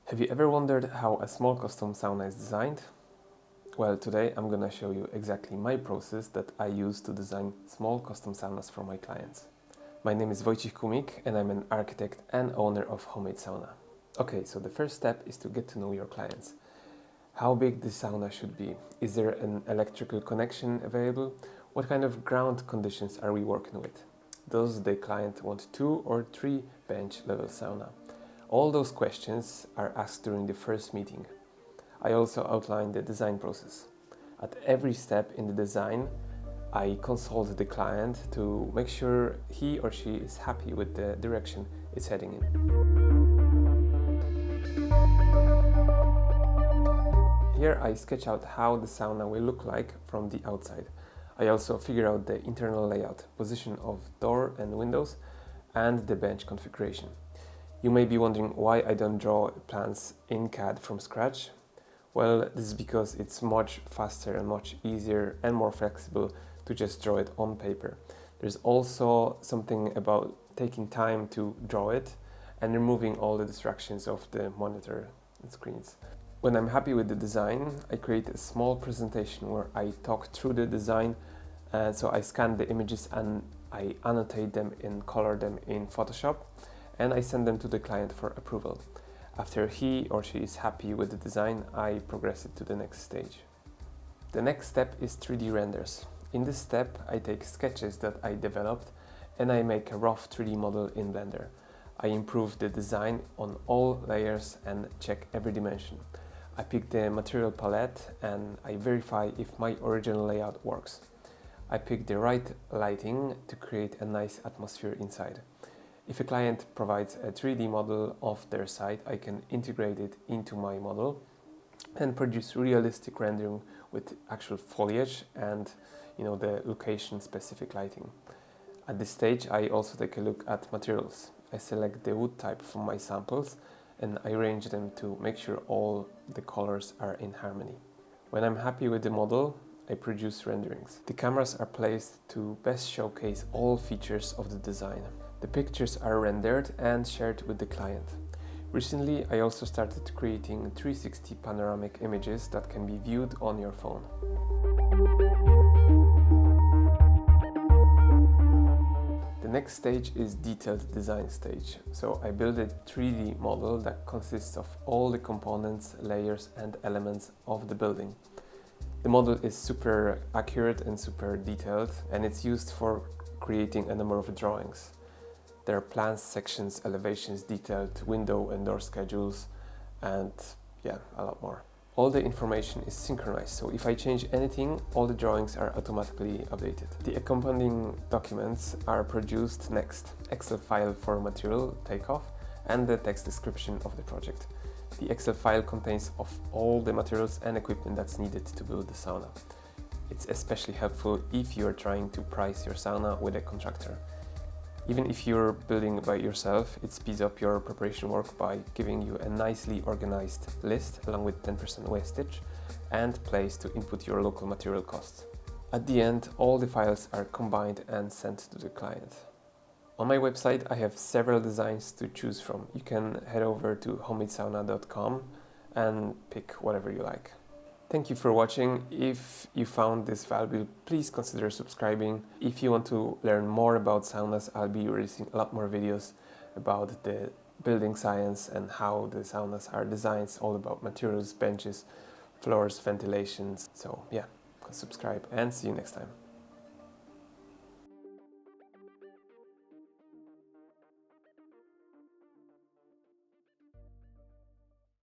Have you ever wondered how a small custom sauna is designed? Well, today I'm gonna show you exactly my process that I use to design small custom saunas for my clients. My name is Wojciech Kumik and I'm an architect and owner of Homemade Sauna. Okay, so the first step is to get to know your clients. How big the sauna should be? Is there an electrical connection available? What kind of ground conditions are we working with? Does the client want 2 or 3 bench level sauna? All those questions are asked during the first meeting. I also outline the design process. At every step in the design, I consult the client to make sure he or she is happy with the direction it's heading in. Here I sketch out how the sauna will look like from the outside. I also figure out the internal layout, position of door and windows, and the bench configuration. You may be wondering why I don't draw plans in CAD from scratch. Well, this is because it's much faster and much easier and more flexible to just draw it on paper. There's also something about taking time to draw it and removing all the distractions of the monitor and screens. When I'm happy with the design, I create a small presentation where I talk through the design. So I scan the images and I annotate them and color them in Photoshop, and I send them to the client for approval. After he or she is happy with the design, I progress it to the next stage. The next step is 3D renders. In this step, I take sketches that I developed and I make a rough 3D model in Blender. I improve the design on all layers and check every dimension. I pick the material palette and I verify if my original layout works. I pick the right lighting to create a nice atmosphere inside. If a client provides a 3D model of their site, I can integrate it into my model and produce realistic rendering with actual foliage and the location specific lighting. At this stage, I also take a look at materials. I select the wood type from my samples and I arrange them to make sure all the colors are in harmony. When I'm happy with the model, I produce renderings. The cameras are placed to best showcase all features of the design. The pictures are rendered and shared with the client. Recently, I also started creating 360 panoramic images that can be viewed on your phone. The next stage is detailed design stage. So I build a 3D model that consists of all the components, layers and elements of the building. The model is super accurate and super detailed, and it's used for creating a number of drawings. There are plans, sections, elevations, detailed window and door schedules, and a lot more. All the information is synchronized, so if I change anything, all the drawings are automatically updated. The accompanying documents are produced next: Excel file for material takeoff and the text description of the project. The Excel file contains of all the materials and equipment that's needed to build the sauna. It's especially helpful if you are trying to price your sauna with a contractor. Even if you're building by yourself, it speeds up your preparation work by giving you a nicely organized list along with 10% wastage and place to input your local material costs. At the end, all the files are combined and sent to the client. On my website, I have several designs to choose from. You can head over to homemadesauna.com and pick whatever you like. Thank you for watching. If you found this valuable, please consider subscribing. If you want to learn more about saunas, I'll be releasing a lot more videos about the building science and how the saunas are designed, all about materials, benches, floors, ventilations. So subscribe and see you next time.